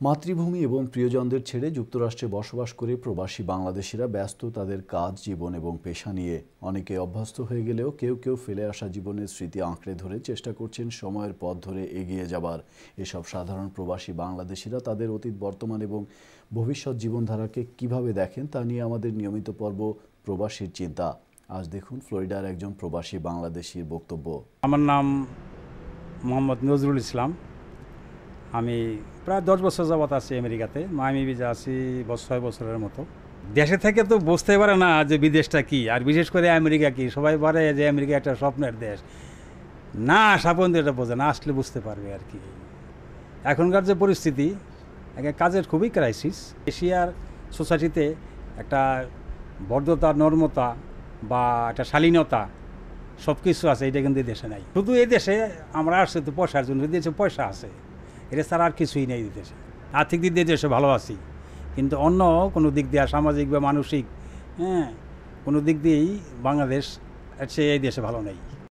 মাতৃভূমি এবং প্রিয়জনদের ছেড়ে যুক্তরাষ্ট্রে বসবাস করে প্রবাসী বাংলাদেশিরা ব্যস্ত তাদের কাজ, জীবন এবং পেশা নিয়ে। অনেকে অভ্যস্ত হয়ে গেলেও কেউ কেউ ফেলে আসা জীবনের স্মৃতি আঁকড়ে ধরে চেষ্টা করছেন সময়ের পথ ধরে এগিয়ে যাবার। এসব সাধারণ প্রবাসী বাংলাদেশিরা তাদের অতীত, বর্তমান এবং ভবিষ্যৎ জীবনধারাকে কিভাবে দেখেন তা নিয়ে আমাদের নিয়মিত পর্ব প্রবাসীর চিন্তা। আজ দেখুন ফ্লোরিডার একজন প্রবাসী বাংলাদেশির বক্তব্য। আমার নাম মোহাম্মদ নজরুল ইসলাম। আমি প্রায় 10 বছর যাবত আছি আমেরিকাতে। মায়ামি ভিসা আছি 6 বছরের মতো। দেশে থেকে তো বুঝতে পারে না যে বিদেশটা কি, আর বিশেষ করে আমেরিকা কি। সবাই বলে যে আমেরিকা একটা স্বপ্নের দেশ, না আসা পর্যন্ত এটা বোঝে না, আসলে বুঝতে পারবে আর কি। এখনকার যে পরিস্থিতি, কাজের খুবই ক্রাইসিস। এশিয়ার সোসাইটিতে একটা ভদ্রতা, নর্মতা বা একটা শালীনতা সব কিছু আছে, এটা কিন্তু দেশে নাই। শুধু এই দেশে আমরা আসছি তো পয়সার জন্য, দেশে পয়সা আছে, এটা ছাড়া আর কিছুই নেই দেশে। আর্থিক দিক দিয়ে দেশে ভালো আছি, কিন্তু অন্য কোনো দিক দিয়ে, সামাজিক বা মানসিক কোনো দিক দিয়েই বাংলাদেশ এই দেশে ভালো নেই।